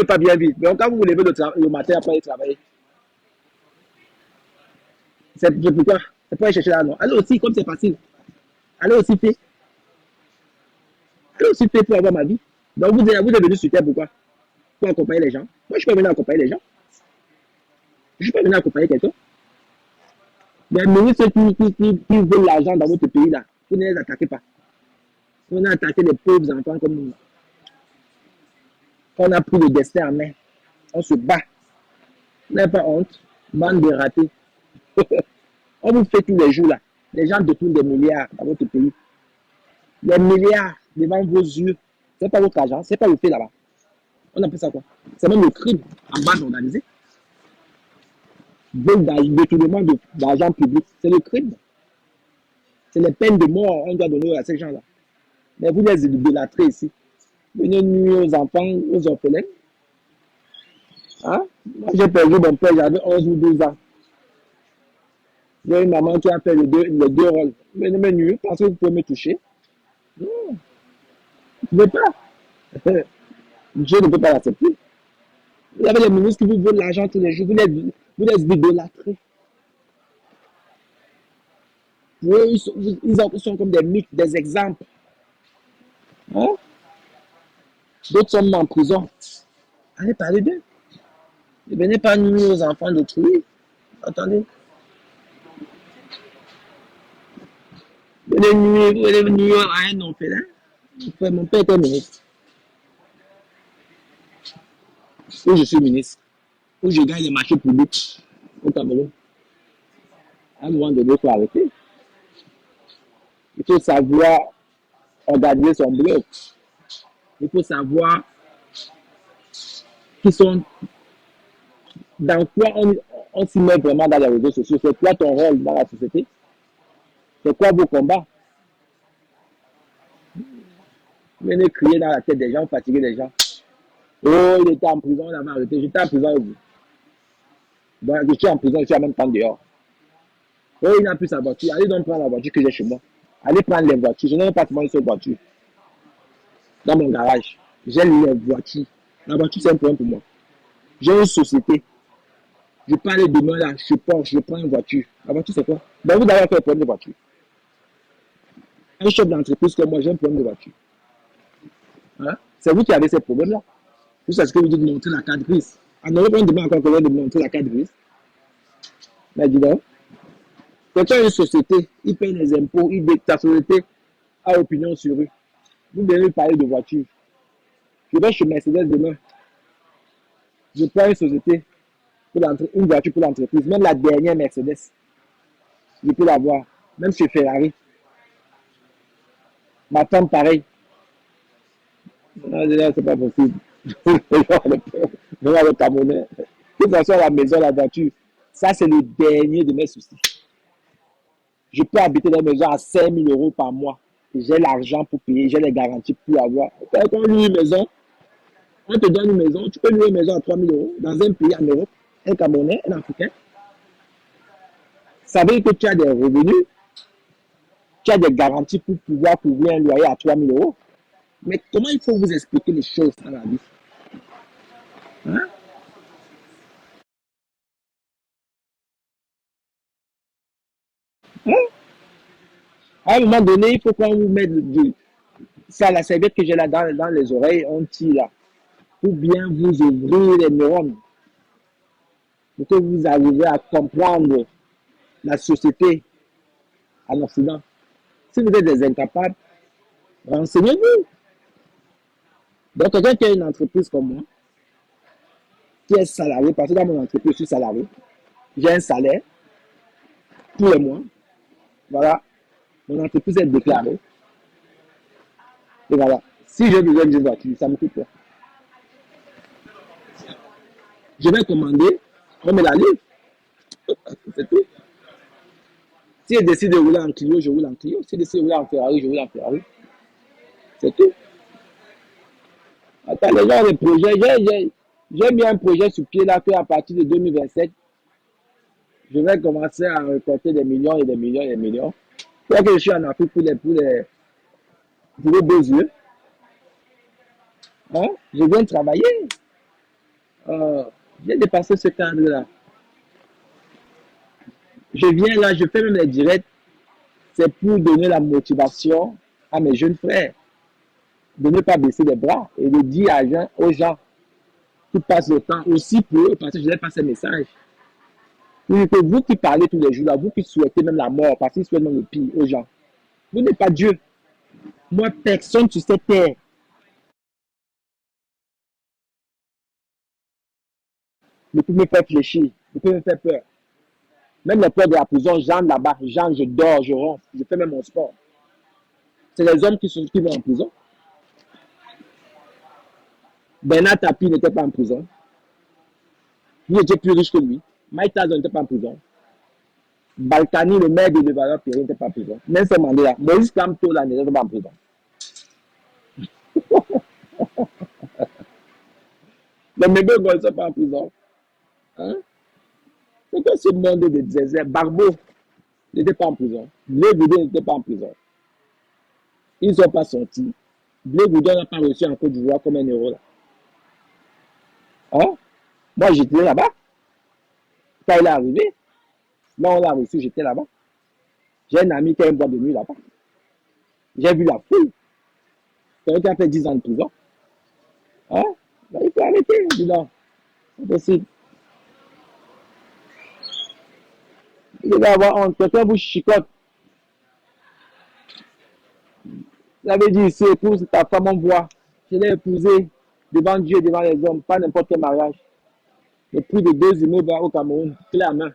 pas bien vite. Donc, quand vous vous levez le matin après aller travailler, c'est pourquoi? C'est pour aller chercher l'argent. Allez aussi, comme c'est facile. Allez aussi fait. Allez aussi fait pour avoir ma vie. Donc, vous êtes venu sur Terre pourquoi? Pour accompagner les gens. Moi, je ne suis pas venu accompagner les gens. Je ne suis pas venu accompagner quelqu'un. Les ministres qui veulent l'argent dans votre pays, là, vous ne les attaquez pas. Vous attaqué les pauvres enfants comme nous. On a pris le destin en main. On se bat. Vous n'avez pas honte. Bande de ratés. On vous fait tous les jours là. Les gens détournent des milliards dans votre pays. Des milliards devant vos yeux. Ce n'est pas votre argent, ce n'est pas le fait là-bas. On appelle ça quoi? C'est même le crime en bande organisée. Détournement d'argent public, c'est le crime. C'est les peines de mort qu'on doit donner à ces gens-là. Mais vous les idolâtrez ici. Venez nuire aux enfants, aux orphelins. Hein? Moi, j'ai perdu mon père, j'avais 11 ou 12 ans. J'ai une maman qui a fait les deux rôles. Venez me nuire, pensez que vous pouvez me toucher. Non, vous ne pouvez pas. Dieu ne peut pas l'accepter. Vous avez les ministres qui vous veulent l'argent tous les jours, vous les idolâtrez. Ils sont comme des mythes, des exemples. Hein? D'autres sont en prison. Allez parler d'eux. Ne venez pas nuire aux enfants d'autrui. Attendez. Venez nuire à un orphelin. Mon père était ministre. Où je suis ministre. Où je gagne les marchés publics au Cameroun. À un moment donné, il faut arrêter. Il faut savoir organiser son bloc. Il faut savoir qui sont, dans quoi on s'y met vraiment dans les réseaux sociaux. C'est quoi ton rôle dans la société? C'est quoi vos combats? Venez crier dans la tête des gens, fatiguer les gens. Oh, il était en prison, il avait arrêté. J'étais en prison avec vous. Donc, je suis en prison, je suis en même temps dehors. Oh, il n'a plus sa voiture. Allez donc prendre la voiture que j'ai chez moi. Allez prendre les voitures. Je n'ai pas seulement une seule voiture dans mon garage. J'ai les voitures. La voiture, c'est un problème pour moi. J'ai une société. Je parle demain là, je prends une voiture. La voiture, c'est quoi? Ben, vous avez fait un problème de voiture. Un chef d'entreprise comme moi, j'ai un problème de voiture. Hein? C'est vous qui avez ces problèmes-là. Vous savez ce que vous dites de montrer la carte grise. En Europe, on demande encore combien de montrer la carte grise. Mais dis donc, quand tu as une société, il paye les impôts, ta société a opinion sur eux. Vous venez parler de voiture. Je vais chez Mercedes demain. Je prends une société, une voiture pour l'entreprise, même la dernière Mercedes. Je peux l'avoir. Même chez Ferrari. Ma femme, pareil. Non, c'est pas possible. Le Camerounais. Que ce soit la maison, la voiture, ça c'est le dernier de mes soucis. Je peux habiter dans une maison à 5 000 euros par mois. J'ai l'argent pour payer, j'ai les garanties pour avoir. Quand on loue une maison, on te donne une maison, tu peux louer une maison à 3 000 euros dans un pays en Europe, un Camerounais, un Africain. Ça veut dire que tu as des revenus, tu as des garanties pour pouvoir couvrir un loyer à 3 000 euros. Mais comment il faut vous expliquer les choses dans la vie? Hein? Hein? À un moment donné, il faut qu'on vous mette ça, la serviette que j'ai là dans les oreilles, on tire là. Ou bien vous ouvrir les neurones pour que vous arriviez à comprendre la société en Occident. Si vous êtes des incapables, renseignez-vous. Donc, quelqu'un qui a une entreprise comme moi, qui est salarié, parce que dans mon entreprise, je suis salarié, j'ai un salaire tous les mois. Voilà, mon entreprise est déclarée. Et voilà, si j'ai besoin d'une voiture, ça me coûte quoi? Je vais commander, on me la livre. C'est tout. Si je décide de rouler en Clio, je roule en Clio. Si je décide de rouler en Ferrari, je roule en Ferrari. C'est tout. Attends, les gens ont des projets. J'ai mis un projet sur pied là qu'à partir de 2027, je vais commencer à récolter des millions et des millions et des millions. Pour que je suis en Afrique pour les beaux yeux. Hein? Je viens travailler. J'ai dépassé ce cadre-là. Je viens là, je fais même les directs, c'est pour donner la motivation à mes jeunes frères de ne pas baisser les bras et de dire aux gens qui passent le temps aussi pour eux, parce que je leur passe un message. Oui, que vous qui parlez tous les jours, là, vous qui souhaitez même la mort, parce qu'ils souhaitent même le pire aux gens, vous n'êtes pas Dieu. Moi, personne sur cette terre ne peut me faire fléchir, ne peut me faire peur. Même les peurs de la prison, j'entre là-bas, j'entre, je dors, je ronfle, je fais même mon sport. C'est les hommes qui vont en prison. Bernard Tapie n'était pas en prison. Il était plus riche que lui. Mike Tyson n'était pas en prison. Balkany, le maire de Levallois-Perret, n'était pas en prison. Nelson Mandela, Maurice Kamto, là, n'était pas en prison. Les membres ne sont pas en prison. Hein? C'est quoi ce monde de désert? Barbeau n'était pas en prison. Blé Goudé n'était pas en prison. Ils ne sont pas sortis. Blé Goudé n'a pas reçu en Côte d'Ivoire comme un euro. Là. Hein? Moi, j'étais là-bas. Quand il est arrivé, là, on l'a reçu, j'étais là-bas. J'ai un ami qui a une boîte de nuit là-bas. J'ai vu la foule. Quelqu'un qui a fait 10 ans de prison. Hein? Là, il faut arrêter, dis donc. C'est possible. Il devait avoir honte. Quelqu'un vous chicote. Vous avez dit, c'est épouse ta femme en voix. Je l'ai épousée devant Dieu, devant les hommes, pas n'importe quel mariage. Le prix de 2 immeubles au Cameroun, clé à main.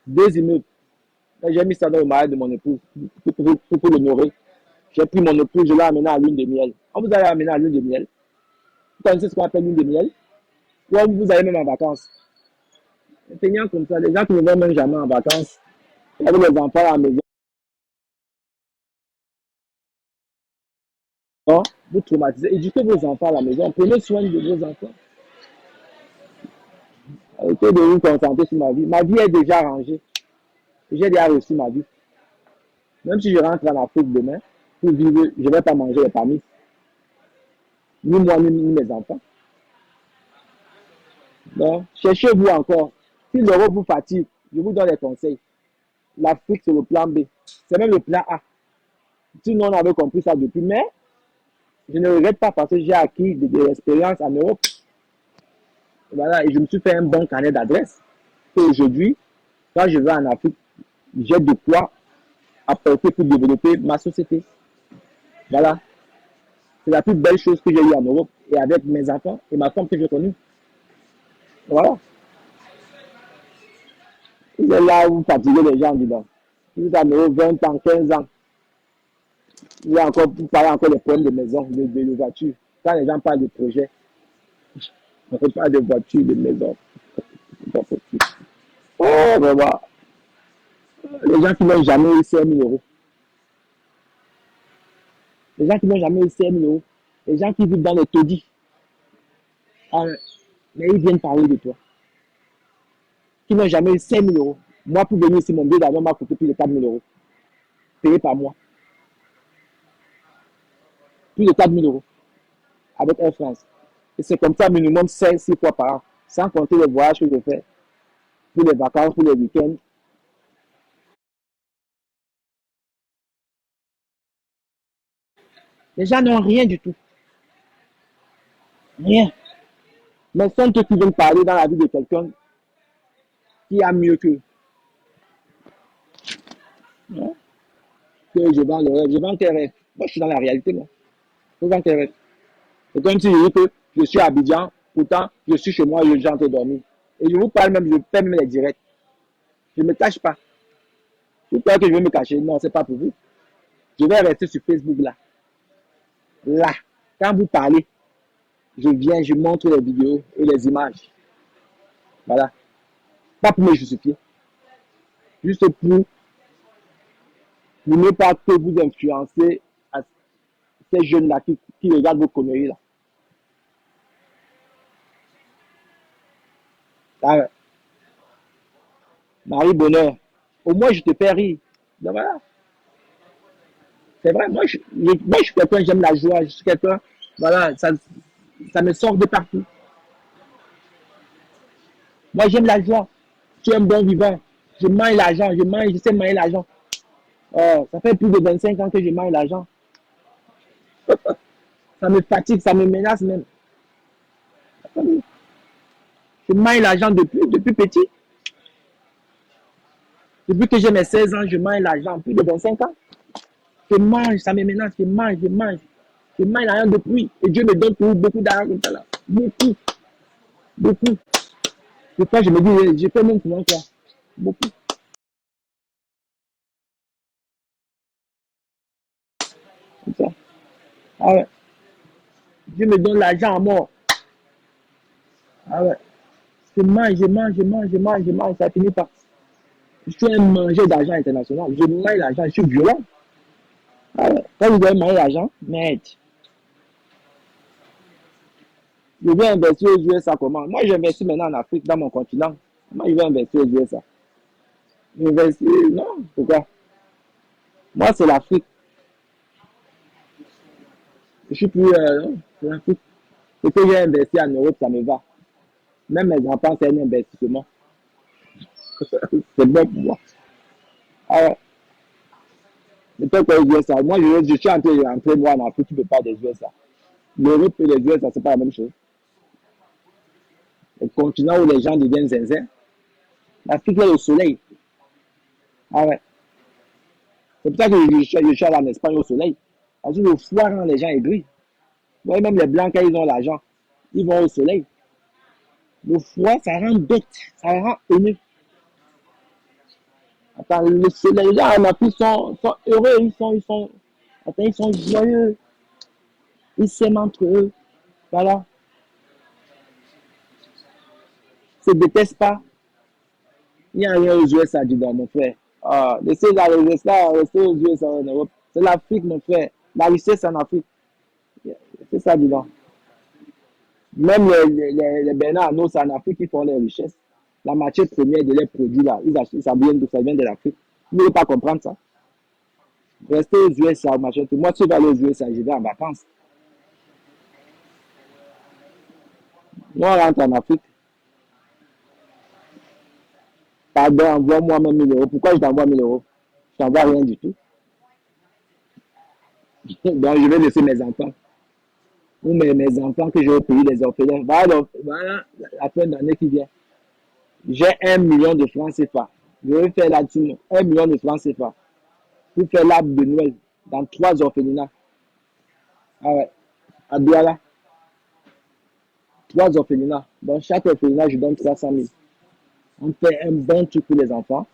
2 immeubles. J'ai mis ça dans le mariage de mon épouse pour l'honorer. J'ai pris mon épouse, je l'ai amené à l'une de miel. On vous avez amené à l'une de miel. Vous connaissez ce qu'on appelle l'une de miel? Ou vous allez même en vacances. Tenant comme ça, les gens qui ne vont même jamais en vacances, avec les enfants à la maison, vous traumatisez. Éduquez vos enfants à la maison. Prenez soin de vos enfants. Arrêtez de vous concentrer sur ma vie. Ma vie est déjà rangée. J'ai déjà reçu ma vie. Même si je rentre en Afrique demain, pour vivre, je ne vais pas manger les familles. Ni moi, ni mes enfants. Donc, cherchez-vous encore. Si l'Europe vous fatigue, je vous donne des conseils. L'Afrique, c'est le plan B. C'est même le plan A. Sinon, on avait compris ça depuis. Mais je ne regrette pas parce que j'ai acquis de l'expérience en Europe. Voilà, et je me suis fait un bon carnet d'adresses. Et aujourd'hui, quand je vais en Afrique, j'ai de quoi apporter pour développer ma société. Voilà. C'est la plus belle chose que j'ai eue en Europe et avec mes enfants et ma femme que j'ai connue. Voilà. Il est là où fatiguer les gens, dis donc. Vous êtes en Europe 20 ans, 15 ans. Il y a encore, vous parlez encore des problèmes de maison, de voiture. Quand les gens parlent de projet, on ne parle de voiture, de maison. C'est pas possible. Oh, vraiment. Les gens qui n'ont jamais eu 5 000 euros. Les gens qui n'ont jamais eu 5 000 euros. Les gens qui vivent dans les taudis. Ah, mais ils viennent parler de toi. Qui n'ont jamais eu 5 000 euros. Moi, pour venir ici, mon billet d'avion m'a coûté plus de 4 000 euros. Payé par mois. Plus de 4 000 euros. Avec Air France. Et c'est comme ça, minimum 5-6 fois par an. Sans compter les voyages que je fais. Pour les vacances, pour les week-ends. Les gens n'ont rien du tout. Rien. Mais sont eux qui viennent parler dans la vie de quelqu'un qui a mieux qu'eux. Hein? Que je vends le rêve. Je vends tes rêves. Moi, je suis dans la réalité, moi. Je vends tes rêves. C'est comme si je dis que je suis à Abidjan, pourtant, je suis chez moi et j'entre dormir. Et je vous parle même, je fais même les directs. Je ne me cache pas. Je crois que je vais me cacher. Non, c'est pas pour vous. Je vais rester sur Facebook là. Là. Quand vous parlez, je viens, je montre les vidéos et les images. Voilà. Pas pour me justifier. Juste pour ne pas que vous influencez à ces jeunes-là qui regardent vos conneries là. Ah, Marie Bonheur. Au moins, je te fais rire. Donc voilà. C'est vrai, moi, je suis quelqu'un, j'aime la joie. Je suis quelqu'un, voilà, ça me sort de partout. Moi, j'aime l'argent. Je suis un bon vivant. Je mange l'argent. Je sais manger l'argent. Oh, ça fait plus de 25 ans que je mange l'argent. Ça me fatigue, ça me menace même. Je mange l'argent depuis petit. Depuis que j'ai mes 16 ans, je mange l'argent. Plus de 25 ans. Je mange, ça me menace. Je mange, je mange. Je mange l'argent depuis. Et Dieu me donne toujours beaucoup d'argent comme ça là. Beaucoup, beaucoup. Des fois, je me dis, je fais même comment quoi. Beaucoup. Comme ça. Ah ouais. Dieu me donne l'argent à mort. Ah ouais. Je mange, je mange, je mange, je mange, je mange. Ça finit par. Je suis un mangeur d'argent international. Je mange l'argent, je suis violent. Ah ouais. Quand vous avez mangé l'argent, merde. Je vais investir aux USA comment? Moi, j'investis maintenant en Afrique, dans mon continent. Moi, je vais investir aux USA. Investir, non, pourquoi? Moi, c'est l'Afrique. Je suis plus. Non, c'est l'Afrique. Ce que j'ai investi en Europe, ça me va. Même mes enfants, c'est un investissement. C'est bon pour moi. Ah ouais. Peut-être que les USA. Moi, je suis en train de rentrer, moi, en Afrique, tu ne peux pas des USA. L'Europe et les USA, c'est pas la même chose. Le continent où les gens deviennent zinzin. L'Afrique, c'est le soleil. Ah ouais. C'est pour ça que je suis allé en Espagne au soleil. Parce que le froid rend les gens aigris. Ouais, même les blancs, quand ils ont l'argent, ils vont au soleil. Le froid, ça rend bête, ça rend haineux. Attends, le soleil, là, en Afrique, sont heureux, attends, ils sont joyeux, ils s'aiment entre eux. Voilà, ils ne se détestent pas. Il n'y a rien aux USA, dis donc, mon frère. Ah, laissez là, restez aux USA en Europe. C'est l'Afrique, mon frère. La richesse en Afrique. C'est ça, dis donc. Même les Bernard Arnault, c'est en Afrique qui font les richesses. La matière première de leurs produits, là, ils achètent, ça vient de l'Afrique. Vous ne pouvez pas comprendre ça. Restez aux USA, machin. Moi, si je vais aller aux USA, je vais en vacances. Nous, on rentre en Afrique. Pardon, envoie-moi même 1000 euros. Pourquoi je t'envoie 1000 euros? Je t'envoie rien du tout. Donc, je vais laisser mes enfants. Ou mes enfants que je vais payer les orphelins. Voilà la fin d'année qui vient. J'ai 1 million de francs CFA. Je vais faire là-dessus 1 million de francs CFA pour faire l'arbre de Noël dans 3 orphelinats. Ah ouais, à Douala. 3 orphelinats. Dans chaque orphelinat, je donne 300 000. On fait un bon truc pour les enfants.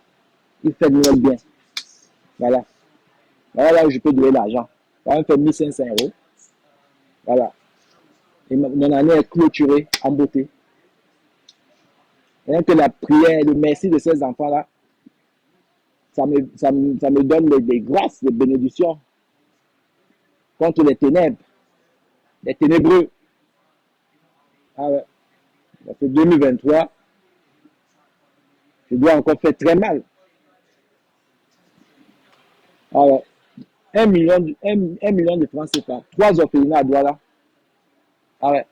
Ils font Noël bien. Voilà. Voilà là où je peux donner l'argent. On fait 1500 euros. Voilà. Et mon année est clôturée en beauté. Rien que la prière, le merci de ces enfants-là, ça me donne des grâces, des bénédictions contre les ténèbres, les ténébreux. Ah ouais. C'est 2023. Je dois encore faire très mal. Ah ouais. 1 million de francs CFA. 3 orphelinats à Douala. Ah ouais.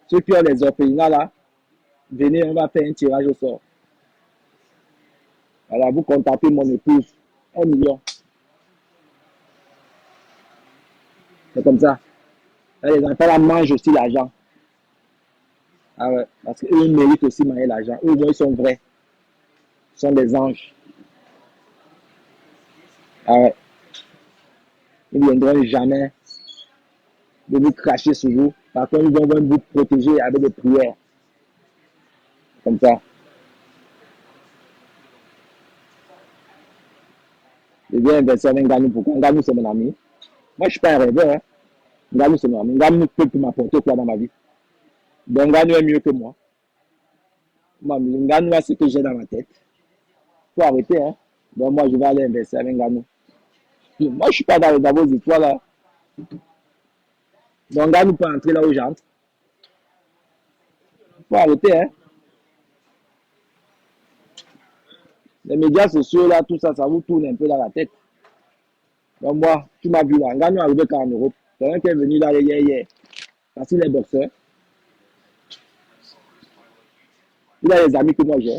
Ceux qui ont les orphelinats là, venez, on va faire un tirage au sort. Voilà, vous contactez mon épouse. 1 million. C'est comme ça. Et les enfants là mangent aussi l'argent. Ah ouais. Parce qu'eux, ils méritent aussi manger l'argent. Eux, ils sont vrais. Ils sont des anges. Ah ouais. Ils ne viendront jamais de vous cracher sur vous. Par contre, ils vont vous protéger avec des prières. Comme ça. Je viens investir avec Nganou. Pourquoi? Nganou, c'est mon ami. Moi, je ne suis pas un rêveur. Hein. Nganou, c'est mon ami. Nganou peut m'apporter quoi dans ma vie. Donc, Nganou est mieux que moi. Moi, Nganou a ce que j'ai dans ma tête. Il faut arrêter. Hein. Donc, moi, je vais aller investir avec Nganou. Moi, je ne suis pas dans vos histoires là. Donc, Nganou peut entrer là où j'entre. Il faut arrêter. Hein. Les médias sociaux là, tout ça, ça vous tourne un peu dans la tête. Donc, moi, tu m'as vu là. Nganou est arrivé quand en Europe. C'est un qui est venu là hier. Parce qu'il est boxeur. Il a les amis que moi j'ai.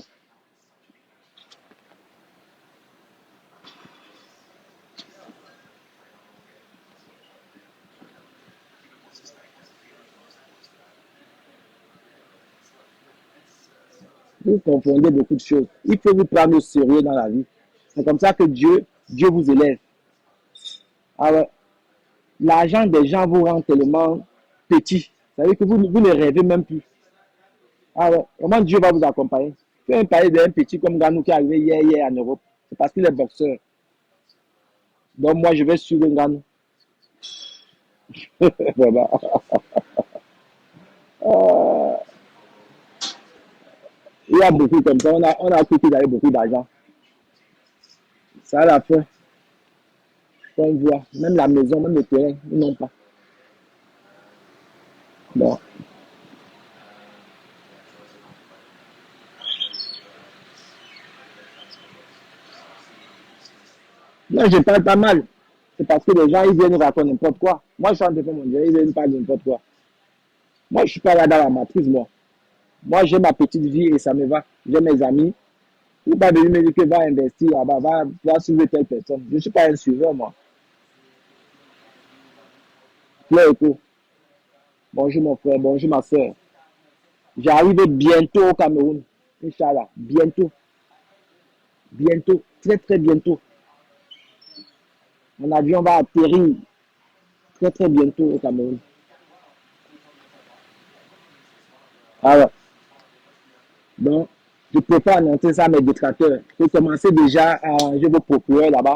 Vous confondez beaucoup de choses. Il faut vous prendre au sérieux dans la vie. C'est comme ça que Dieu vous élève. Ah ouais. L'argent des gens vous rend tellement petit. Ça veut dire que vous ne rêvez même plus. Ah ouais. Comment Dieu va vous accompagner? Je vais parler d'un petit comme Ganou qui est arrivé hier en Europe. C'est parce qu'il est boxeur. Donc moi, je vais suivre Ganou. Voilà. Euh, il y a beaucoup comme ça. On a cru qu'il avait beaucoup d'argent. Ça à la fin, on voit. Même la maison, même le terrain, ils n'ont pas. Bon. Là, je parle pas mal. C'est parce que les gens, ils viennent raconter n'importe quoi. Moi, je suis en train de mon Dieu, ils viennent parler n'importe quoi. Moi, je suis pas là dans la matrice, moi. Moi, j'ai ma petite vie et ça me va. J'ai mes amis. Il ne pas venir me dire que va investir là-bas, va suivre telle personne. Je ne suis pas un suiveur, moi. Claire Echo. Bonjour mon frère, bonjour ma soeur. J'arrive bientôt au Cameroun. Inch'Allah, bientôt. Bientôt, très très bientôt. Mon avion va atterrir très très bientôt au Cameroun. Alors, donc, je ne peux pas annoncer ça à mes détracteurs. Vous commencez déjà à arranger vos procureurs là-bas.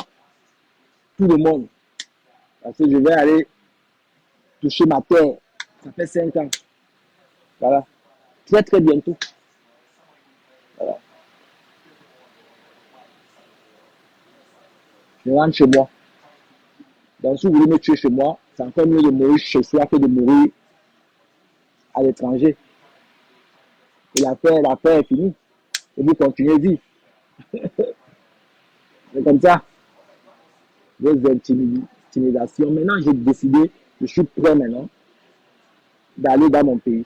Tout le monde. Parce que je vais aller toucher ma terre. Ça fait 5 ans. Voilà. Très très bientôt. Voilà. Je rentre chez moi. Donc, si vous voulez me tuer chez moi, c'est encore mieux de mourir chez soi que de mourir à l'étranger. Et l'affaire est finie. Et vous continuez de vivre. C'est comme ça. Vos intimidations. Maintenant, j'ai décidé, je suis prêt maintenant d'aller dans mon pays.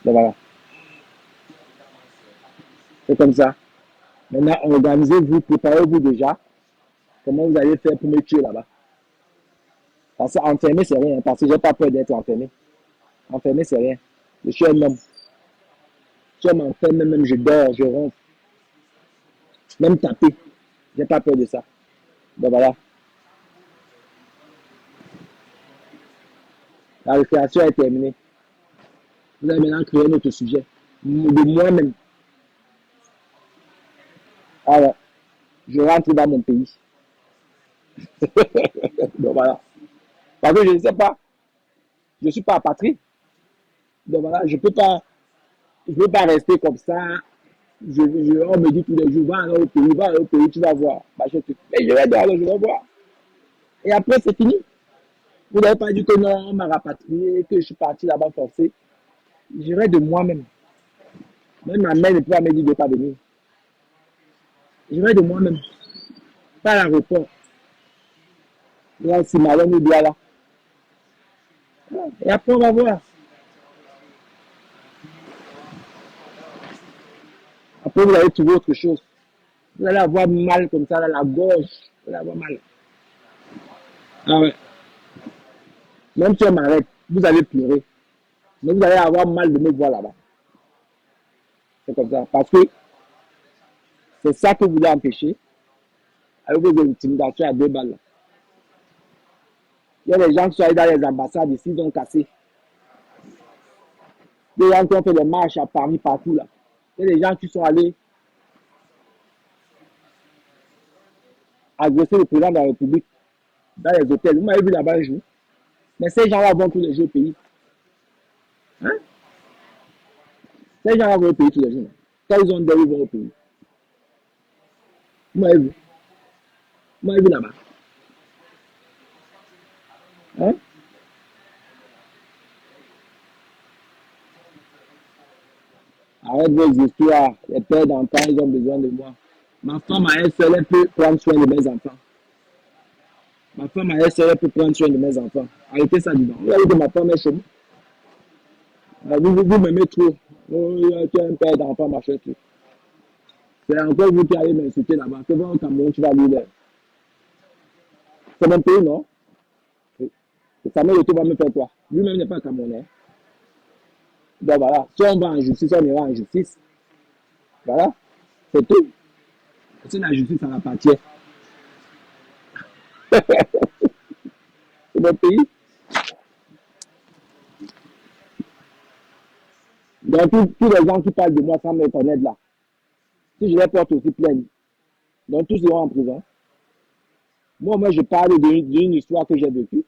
Donc voilà. C'est comme ça. Maintenant, organisez-vous, préparez-vous déjà. Comment vous allez faire pour me tuer là-bas? Parce qu'enfermer, c'est rien. Parce que je n'ai pas peur d'être enfermé. Enfermé, c'est rien. Je suis un homme. Si on m'enferme, même je dors, je ronfle. Même taper. Je n'ai pas peur de ça. Donc voilà. La récréation est terminée. Vous allez maintenant créer un autre sujet. De moi-même. Alors, je rentre dans mon pays. Donc voilà. Parce que je ne sais pas. Je ne suis pas apatride. Donc voilà, je peux pas rester comme ça. On me dit tous les jours, va au pays, tu vas voir. Bah, mais je vais dans je vais voir. Et après, c'est fini. Vous n'avez pas dit que non, on m'a rapatrié, que je suis parti là-bas forcé. J'irai de moi-même. Même ma mère ne peut pas me dire de ne pas venir. J'irai de moi-même. Pas à l'aéroport. Là, si Malon nous doit là. Et après, on va voir. Après, vous allez trouver autre chose. Vous allez avoir mal comme ça, dans la gorge. Vous allez avoir mal. Ah ouais. Même si on m'arrête, vous allez pleurer. Mais vous allez avoir mal de me voir là-bas. C'est comme ça. Parce que c'est ça que vous voulez empêcher avec vos intimidations à 2 balles. Il y a des gens qui sont allés dans les ambassades ici, ils ont cassé. Il y a des gens qui ont fait des marches à Paris, partout là. Il y a des gens qui sont allés agresser le président de la République dans les hôtels. Vous m'avez vu là-bas un jour. Mais ces gens-là vont tous les jours au pays. Hein? Ces gens-là vont au pays tous les jours. Quand ils ont dehors, ils vont au pays. Vous m'avez vu. Vous m'avez vu là-bas. Hein? Arrête vos histoires. Les pères d'enfants, ils ont besoin de moi. Ma femme à elle seule, elle peut prendre soin de mes enfants. Ma femme à elle seule, elle peut prendre soin de mes enfants. Arrêtez ça, dis donc. Vous voyez que ma femme est chez moi. Vous m'aimez trop. Oh, tu es un père d'enfant, machin, tout. C'est encore vous qui allez m'insulter là-bas. Que va au Cameroun, tu vas lui. C'est mon pays, non? Samuel Eto'o va me faire quoi? Lui-même n'est pas Camerounais. Donc voilà, si on va en justice, on ira en justice. Voilà, c'est tout. Si la justice, ça m'appartient. C'est mon pays. Donc tous les gens qui parlent de moi sans me connaître là, si je les porte aussi plainte, donc tous iront en prison. Moi, je parle d'une histoire que j'ai vécue.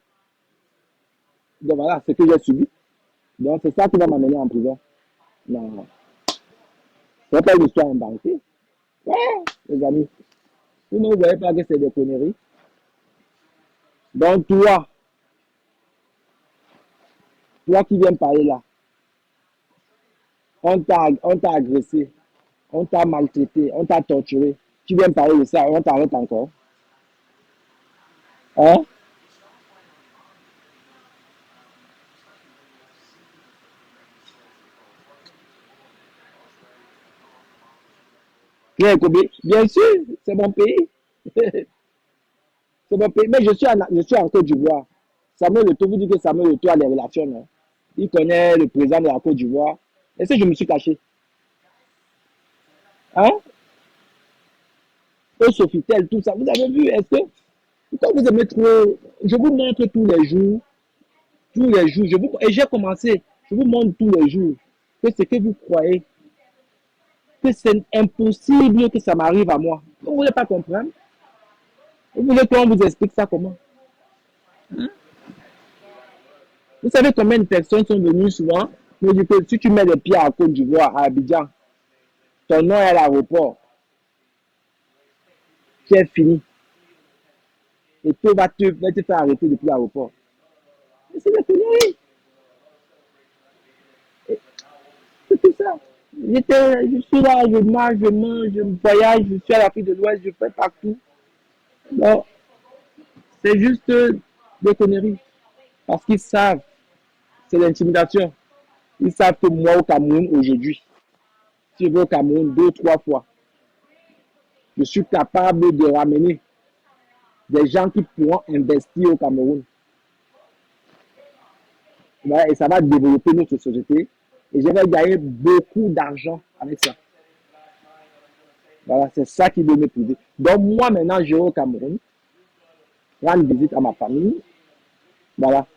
Donc voilà, ce que j'ai subi. Donc c'est ça qui va m'amener en prison. Non, c'est pas une histoire inventée. Ouais, les amis, vous ne voyez pas que c'est des conneries. Donc toi qui viens parler là, on t'a agressé, on t'a maltraité, on t'a torturé. Tu viens parler de ça, on t'arrête encore. Hein? Bien, Kobe, bien sûr, c'est mon pays. C'est mon pays. Mais je suis en Côte d'Ivoire. Samuel Eto'o, vous dites que Samuel Eto'o a des relations, non? Il connaît le président de la Côte d'Ivoire. Est-ce que je me suis caché? Hein? Au Sofitel, tout ça. Vous avez vu, est-ce que quand vous aimez trop, je vous montre tous les jours, et j'ai commencé, je vous montre tous les jours que ce que vous croyez, que c'est impossible que ça m'arrive à moi. Vous ne voulez pas comprendre? Vous voulez qu'on vous explique ça comment? Hein? Vous savez combien de personnes sont venues souvent me dire que si tu mets les pieds à Côte d'Ivoire, à Abidjan, ton nom est à l'aéroport, tu es fini. Et tout va te faire arrêter depuis l'aéroport. C'est des conneries. C'est tout ça. Je suis là, je marche, je mange, je voyage, je suis à l'Afrique de l'Ouest, je fais partout. Non, c'est juste des conneries. Parce qu'ils savent, c'est l'intimidation. Ils savent que moi au Cameroun aujourd'hui, si je vais au Cameroun 2, 3 fois, je suis capable de ramener des gens qui pourront investir au Cameroun. Voilà, et ça va développer notre société. Et je vais gagner beaucoup d'argent avec ça. Voilà, c'est ça qui veut me prouver. Donc moi maintenant, je vais au Cameroun, rendre visite à ma famille. Voilà.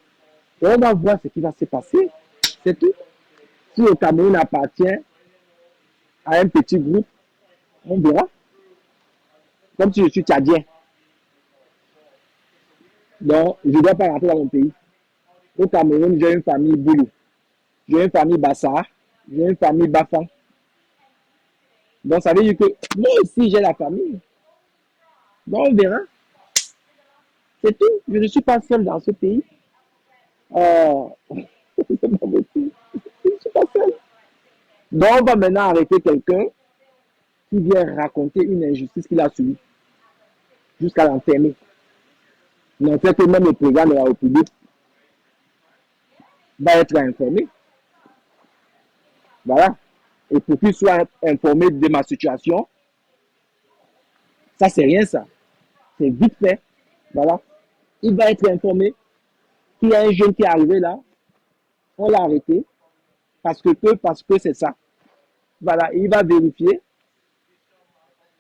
Et on va voir ce qui va se passer. C'est tout. Si le Cameroun appartient à un petit groupe, on verra. Comme si je suis tchadien. Donc, je ne dois pas rentrer dans mon pays. Au Cameroun, j'ai une famille Boulou. J'ai une famille Bassa. J'ai une famille Bafan. Donc, ça veut dire que moi aussi, j'ai la famille. Donc, on verra. C'est tout. Je ne suis pas seul dans ce pays. Euh, c'est pas possible. Je ne suis pas seul. Donc, on va maintenant arrêter quelqu'un qui vient raconter une injustice qu'il a subie jusqu'à l'enfermer. Mais en fait, même le président de la République va être informé. Voilà. Et pour qu'il soit informé de ma situation, ça, c'est rien, ça. C'est vite fait. Voilà. Il va être informé qu'il y a un jeune qui est arrivé là. On l'a arrêté parce que c'est ça. Voilà. Il va vérifier.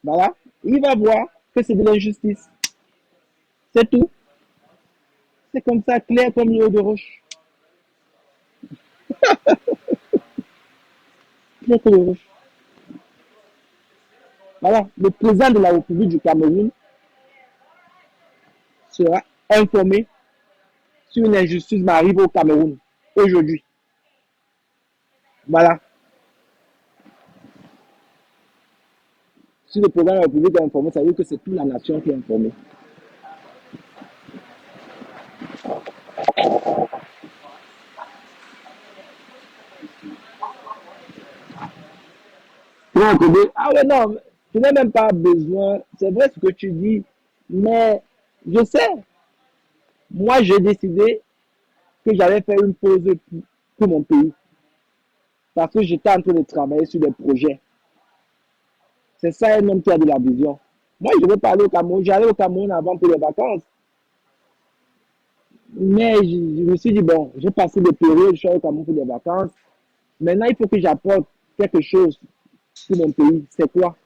Voilà. Il va voir que c'est de l'injustice. C'est tout. C'est comme ça, clair comme l'eau de roche. Clair comme l'eau de roche. Voilà. Le président de la République du Cameroun sera informé si une injustice m'arrive au Cameroun aujourd'hui. Voilà. Si le président de la République est informé, ça veut dire que c'est toute la nation qui est informée. Ah ouais, non, tu n'as même pas besoin. C'est vrai ce que tu dis, mais je sais. Moi, j'ai décidé que j'allais faire une pause pour mon pays. Parce que j'étais en train de travailler sur des projets. C'est ça un homme qui a de la vision. Moi, je veux pas aller au Cameroun. J'allais au Cameroun avant pour les vacances. Mais je me suis dit, bon, j'ai passé des périodes, je suis allé au Cameroun pour des vacances. Maintenant, il faut que j'apporte quelque chose pour mon pays. C'est quoi?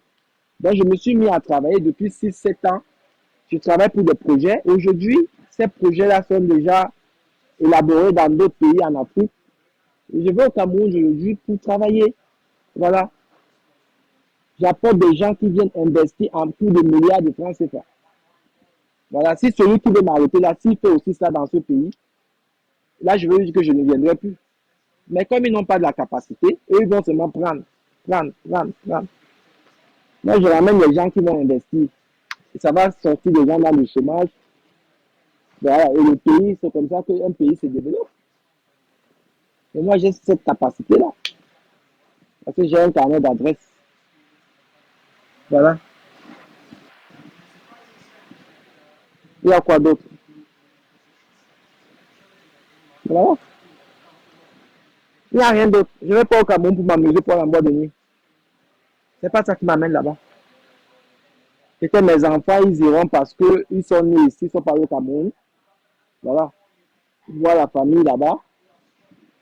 Donc, je me suis mis à travailler depuis 6 7 ans. Je travaille pour des projets. Aujourd'hui, ces projets-là sont déjà élaborés dans d'autres pays en Afrique. Et je vais au Cameroun aujourd'hui pour travailler. Voilà. J'apporte des gens qui viennent investir en plus de milliards de francs CFA. Voilà. Si celui qui veut m'arrêter là, s'il fait aussi ça dans ce pays, là, je veux dire que je ne viendrai plus. Mais comme ils n'ont pas de la capacité, eux, ils vont seulement prendre, prendre, prendre, prendre. Moi, je ramène les gens qui vont investir. Et ça va sortir des gens dans le chômage. Voilà. Et le pays, c'est comme ça qu'un pays se développe. Et moi, j'ai cette capacité-là. Parce que j'ai un carnet d'adresse. Voilà. Il y a quoi d'autre? Voilà. Il n'y a rien d'autre. Je ne vais pas au Cameroun pour m'amuser pour la boîte de nuit. C'est pas ça qui m'amène là-bas. Et que mes enfants, ils iront parce qu'ils sont nés ici, ils sont pas au Cameroun. Voilà. Ils voient la famille là-bas.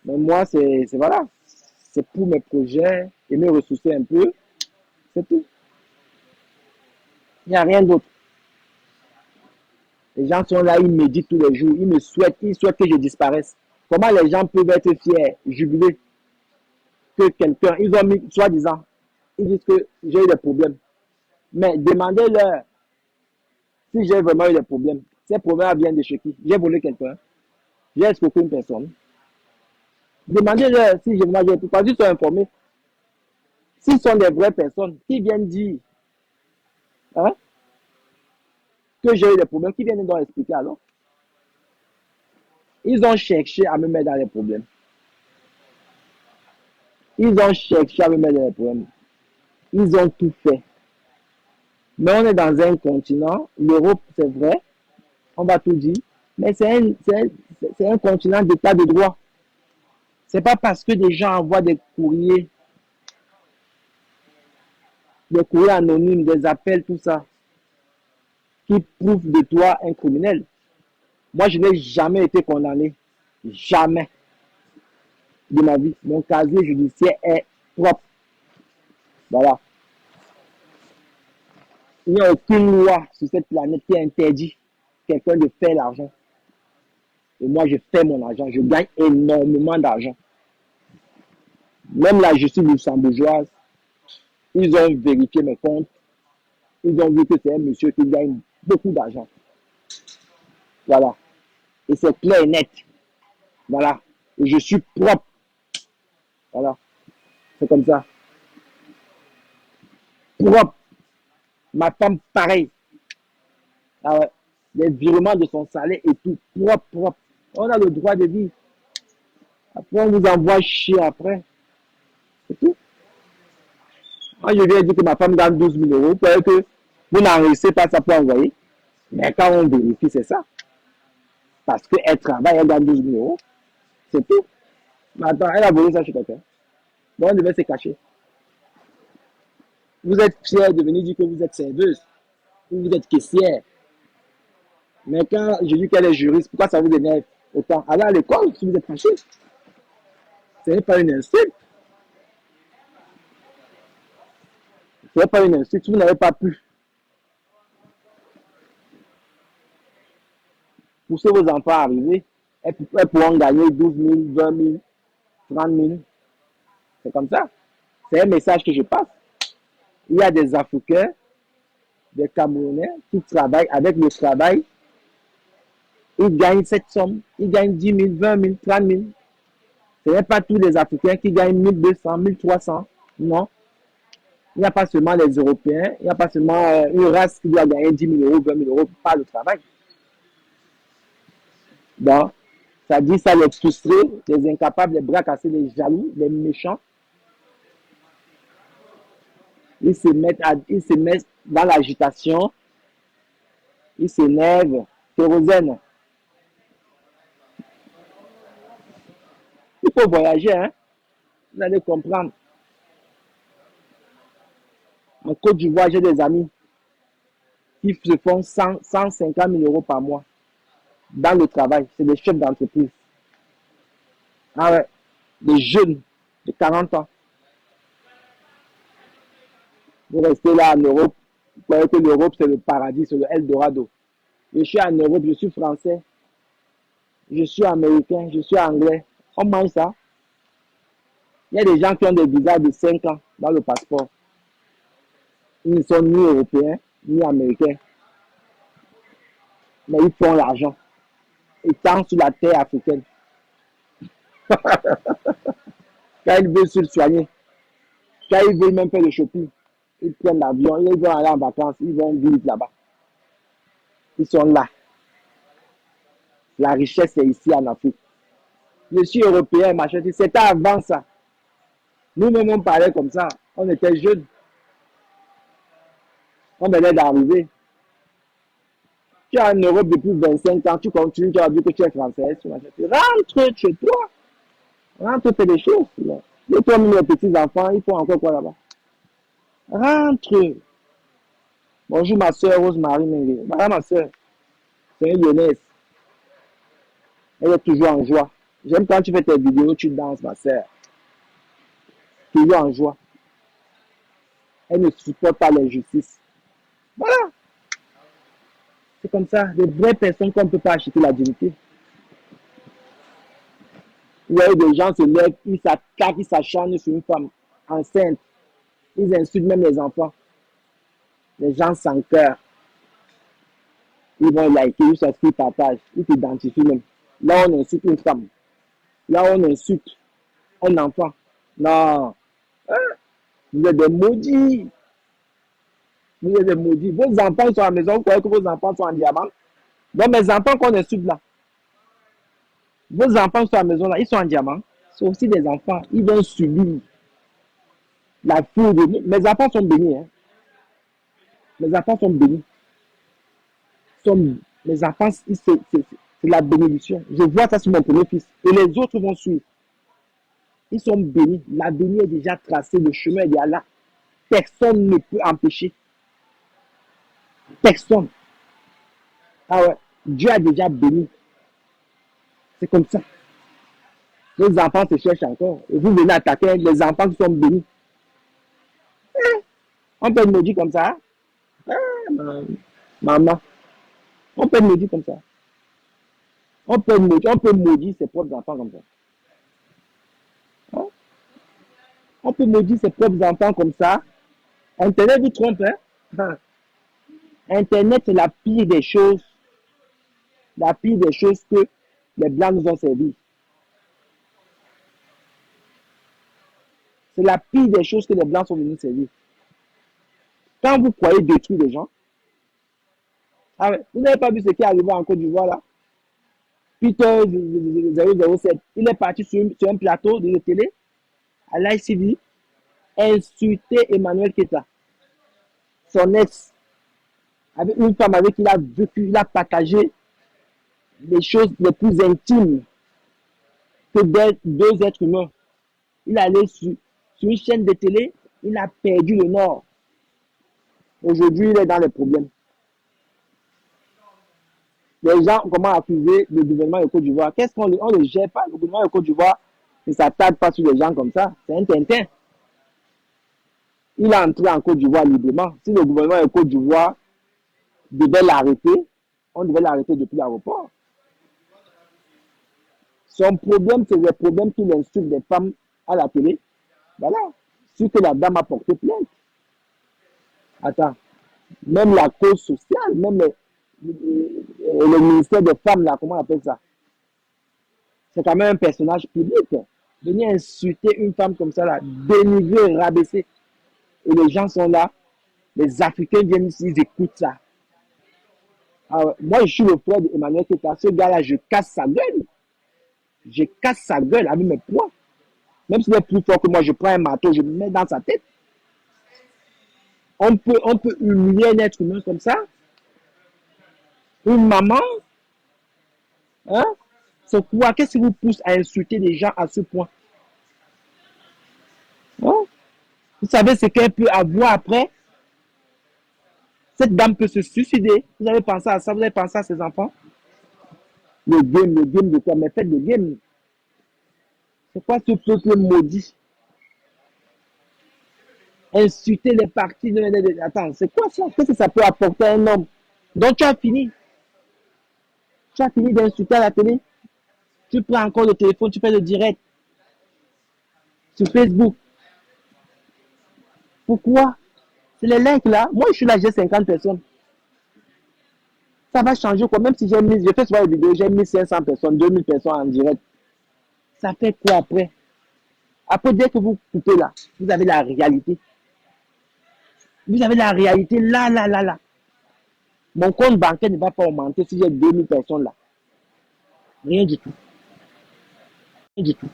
Mais moi, c'est voilà. C'est pour mes projets et me ressourcer un peu. C'est tout. Il n'y a rien d'autre. Les gens sont là, ils méditent tous les jours. Ils souhaitent que je disparaisse. Comment les gens peuvent être fiers, jubilés que quelqu'un, ils ont mis, soi-disant, ils disent que j'ai eu des problèmes. Mais demandez-leur si j'ai vraiment eu des problèmes. Ces problèmes viennent de chez qui? J'ai volé quelqu'un. J'ai escroqué une personne. Demandez-leur si moi j'ai tout. Parce qu'ils sont informés. S'ils sont des vraies personnes qui viennent dire hein, que j'ai eu des problèmes, qui viennent donc expliquer alors. Ils ont cherché à me mettre dans les problèmes. Ils ont cherché à me mettre dans les problèmes. Ils ont tout fait. Mais on est dans un continent, l'Europe, c'est vrai, on va tout dire, mais c'est un continent d'état de droit. C'est pas parce que des gens envoient des courriers anonymes, des appels, tout ça, qui prouvent de toi un criminel. Moi, je n'ai jamais été condamné. Jamais de ma vie. Mon casier judiciaire est propre. Voilà. Il n'y a aucune loi sur cette planète qui interdit quelqu'un de faire l'argent. Et moi, je fais mon argent. Je gagne énormément d'argent. Même la justice luxembourgeoise, ils ont vérifié mes comptes. Ils ont vu que c'est un monsieur qui gagne beaucoup d'argent. Voilà. Et c'est clair et net. Voilà. Et je suis propre. Voilà. C'est comme ça. Propre. Ma femme, pareil. Ah ouais. Les virements de son salaire et tout. Propre, propre. On a le droit de vivre. Après, on vous envoie chier après. C'est tout. Moi, je viens dire que ma femme gagne 12 000 euros. Peut-être que vous n'enregistrez pas ça pour envoyer. Mais quand on vérifie, c'est ça. Parce qu'elle travaille, elle gagne 12 000 euros. C'est tout. Mais attends, elle a volé ça chez quelqu'un. Donc, on devait se cacher. Vous êtes fier de venir dire que vous êtes serveuse. Ou vous êtes caissière. Mais quand je dis qu'elle est juriste, pourquoi ça vous énerve autant? Allez à l'école si vous êtes fâché. Ce n'est pas une insulte. Ce n'est pas une insulte. Si vous n'avez pas pu pousser vos enfants à arriver, elles pourront gagner 12 000, 20 000, 30 000. C'est comme ça. C'est un message que je passe. Il y a des Africains, des Camerounais qui travaillent avec le travail. Ils gagnent cette somme. Ils gagnent 10 000, 20 000, 30 000. Ce n'est pas tous les Africains qui gagnent 1200, 1300. Non. Il n'y a pas seulement les Européens. Il n'y a pas seulement une race qui doit gagner 10 000 euros, 20 000 euros par le travail. Donc, ça dit ça les frustrés, les incapables, les bras cassés, les jaloux, les méchants. Ils se mettent dans l'agitation. Ils s'énervent. Kérosène. Il faut voyager, hein. Vous allez comprendre. En Côte d'Ivoire, j'ai des amis qui se font 150 000 euros par mois dans le travail. C'est des chefs d'entreprise. Ah ouais, des jeunes de 40 ans. Vous restez là en Europe. Vous croyez que l'Europe, c'est le paradis, c'est le Eldorado. Je suis en Europe, je suis français, je suis américain, je suis anglais. On mange ça. Il y a des gens qui ont des visas de 5 ans dans le passeport. Ils ne sont ni européens, ni américains. Mais ils font l'argent. Étant sur la terre africaine. Quand ils veulent se soigner, quand ils veulent même faire le shopping, ils prennent l'avion, ils vont aller en vacances, ils vont vivre là-bas. Ils sont là. La richesse est ici en Afrique. Je suis européen, machin. C'était avant ça. Nous-mêmes, on parlait comme ça. On était jeunes. On venait d'arriver. Tu es en Europe depuis 25 ans, tu continues, tu as vu que tu es français. Rentre chez toi. Rentre, fais des choses. Et toi, les petits-enfants, ils font encore quoi là-bas? Rentre. Bonjour ma soeur Rosemary Mengue. Voilà ma soeur. C'est une lyonnaise. Elle est toujours en joie. J'aime quand tu fais tes vidéos, tu danses, ma soeur. Toujours en joie. Elle ne supporte pas l'injustice. Voilà. C'est comme ça. Des vraies personnes qu'on ne peut pas acheter la dignité. Vous voyez, des gens se lèvent, ils s'attaquent, ils s'acharnent sur une femme enceinte. Ils insultent même les enfants. Les gens sans cœur. Ils vont liker, ils s'inscrivent, ils partagent, ils s'identifient même. Là, on insulte une femme. Là, on insulte un enfant. Non. Hein? Vous êtes des maudits. Vous êtes des maudits. Vos enfants sont à la maison, vous croyez que vos enfants sont en diamant. Donc, mes enfants qu'on insulte là, vos enfants sont à la maison là, ils sont en diamant. C'est aussi des enfants. Ils vont subir la foudre. Mes enfants sont bénis. Hein. Mes enfants sont bénis. Mes enfants, c'est la bénédiction. Je vois ça sur mon premier fils. Et les autres vont suivre. Ils sont bénis. L'avenir est déjà tracé. Le chemin est déjà là. Personne ne peut empêcher. Personne. Ah ouais. Dieu a déjà béni. C'est comme ça. Les enfants se cherchent encore. Et vous venez attaquer les enfants qui sont bénis. On peut me dire comme ça. Maman. On peut me dire comme ça. On peut maudire ses propres enfants comme ça. Hein? On peut maudire ses propres enfants comme ça. Internet vous trompe. Hein? Internet, c'est la pire des choses. La pire des choses que les Blancs nous ont servi. C'est la pire des choses que les Blancs sont venus servir. Quand vous croyez détruire les gens, ah ouais, vous n'avez pas vu ce qui est arrivé en Côte d'Ivoire là? Peter 007, il est parti sur un plateau de télé à l'ICV, insulter Emmanuel Keta, son ex, avec une femme avec qui il a vécu, il a partagé les choses les plus intimes que deux êtres humains. Il allait sur une chaîne de télé, il a perdu le nord. Aujourd'hui, il est dans les problèmes. Les gens commencent à accuser le gouvernement de Côte d'Ivoire. Qu'est-ce qu'on ne le gère pas? Le gouvernement de Côte d'Ivoire ne s'attaque pas sur les gens comme ça. C'est un tintin. Il est entré en Côte d'Ivoire librement. Si le gouvernement de Côte d'Ivoire devait l'arrêter, on devait l'arrêter depuis l'aéroport. Son problème, c'est le problème qu'il insulte des femmes à la télé. Voilà. Ce que la dame a porté plainte. Attends. Même la cause sociale, même le ministère des femmes, là, comment on appelle ça? C'est quand même un personnage public. Venir insulter une femme comme ça, là, dénigrer, rabaisser. Et les gens sont là. Les Africains viennent ici, ils écoutent ça. Alors, moi, je suis le frère d'Emmanuel Keta. Ce gars-là, je casse sa gueule. Je casse sa gueule avec mes poings. Même s'il est plus fort que moi, je prends un marteau, je le mets dans sa tête. On peut humilier un être humain comme ça. Une maman. Hein? C'est quoi? Qu'est-ce qui vous pousse à insulter les gens à ce point? Vous savez ce qu'elle peut avoir après? Cette dame peut se suicider. Vous avez pensé à ça? Vous avez pensé à ses enfants? Le game de quoi? Mais faites le game. C'est quoi ce peuple maudit? Insulter les partis de... Attends, c'est quoi ça? Qu'est-ce que ça peut apporter à un homme? Donc tu as fini. Tu as fini d'insulter à la télé. Tu prends encore le téléphone, tu fais le direct sur Facebook. Pourquoi? C'est les likes là. Moi, je suis là, j'ai 50 personnes. Ça va changer quoi? Même si j'ai mis, je fais souvent une vidéo, j'ai mis 500 personnes, 2000 personnes en direct. Ça fait quoi après? Après, dès que vous coupez là, vous avez la réalité. Vous avez la réalité là, là, là, là. Mon compte bancaire ne va pas augmenter si j'ai 2000 personnes là. Rien du tout. Rien du tout.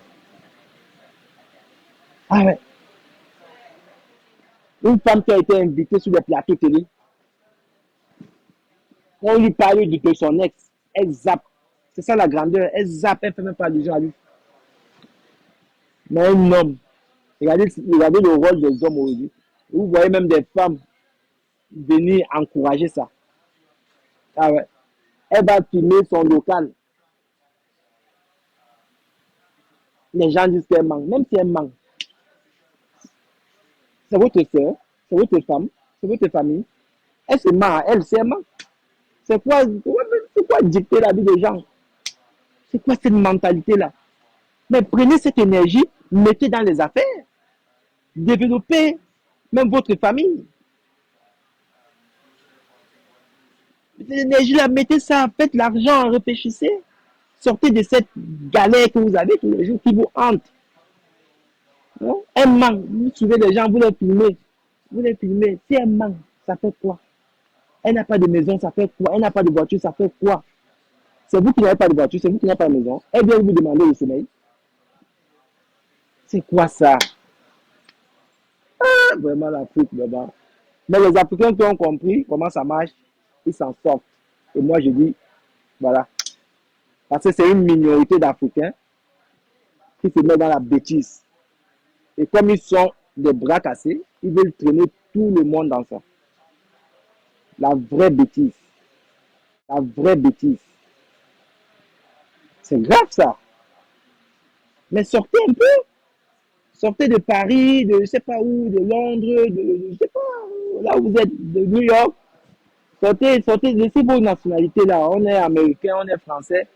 Ah ouais. Une femme qui a été invitée sur les plateaux télé, on lui parle de son ex, elle zappe. C'est ça la grandeur. Elle zappe, elle ne fait même pas allusion à lui. Mais un homme, regardez le rôle des hommes aujourd'hui. Vous voyez même des femmes venir encourager ça. Ah ouais. Elle va filmer son local. Les gens disent qu'elle manque. Même si elle manque, c'est votre soeur, c'est votre femme, c'est votre famille. Elle se ment, elle, c'est elle manque. C'est quoi dicter la vie des gens? C'est quoi cette mentalité-là? Mais prenez cette énergie, mettez dans les affaires, développez même votre famille. L'énergie, là, mettez ça, faites l'argent, réfléchissez. Sortez de cette galère que vous avez tous les jours qui vous hante. Hein? Un manque, vous suivez les gens, vous les filmez. Vous les filmez. Si elle manque, ça fait quoi? Elle n'a pas de maison, ça fait quoi? Elle n'a pas de voiture, ça fait quoi? C'est vous qui n'avez pas de voiture, c'est vous qui n'avez pas de maison. Elle vient vous demander le sommeil. C'est quoi ça? Ah, vraiment l'Afrique, vraiment. Mais les Africains qui ont compris comment ça marche, ils s'en sortent. Et moi, je dis, voilà. Parce que c'est une minorité d'Africains qui se met dans la bêtise. Et comme ils sont des bras cassés, ils veulent traîner tout le monde dans ça. La vraie bêtise. La vraie bêtise. C'est grave ça. Mais sortez un peu. Sortez de Paris, de je sais pas où, de Londres, de je sais pas, là où vous êtes, de New York. Sortez, sortez, laissez vos nationalités là. On est américain, on est français.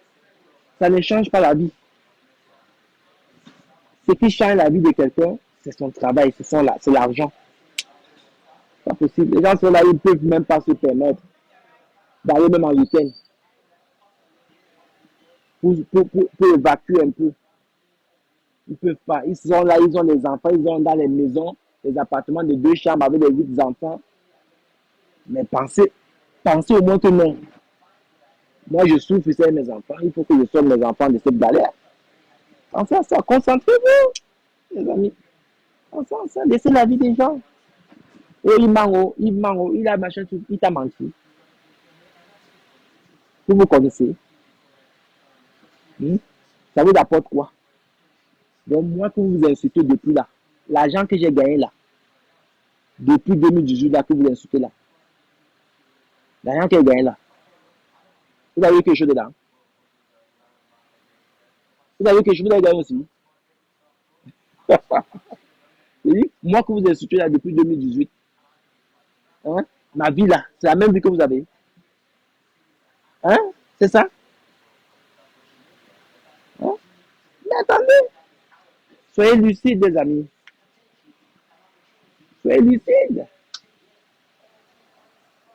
Ça ne change pas la vie. Ce qui change la vie de quelqu'un, c'est son travail, c'est l'argent. C'est pas possible. Les gens sont là, ils ne peuvent même pas se permettre d'aller même en week-end pour évacuer un peu. Ils ne peuvent pas. Ils sont là, ils ont les enfants, ils ont dans les maisons, les appartements de 2 chambres avec les 8 enfants. Mais pensez au moins que non. Moi, je souffre, c'est mes enfants. Il faut que je sauve mes enfants de cette galère. Pensez à ça. Concentrez-vous, les amis. Pensez à ça. Laissez la vie des gens. Oh, il a machin, il t'a menti. Vous connaissez. Ça vous apporte quoi? Donc, moi, que vous insultez depuis là, l'argent que j'ai gagné là, depuis 2018 là, que vous insultez là, l'argent que j'ai gagné là, vous avez eu quelque chose dedans. Vous avez eu quelque chose, vous avez gagné aussi. Oui, moi que vous insultez là depuis 2018, hein, ma vie là, c'est la même vie que vous avez. Hein? C'est ça? Hein? Mais attendez, soyez lucides, les amis. Soyez lucides.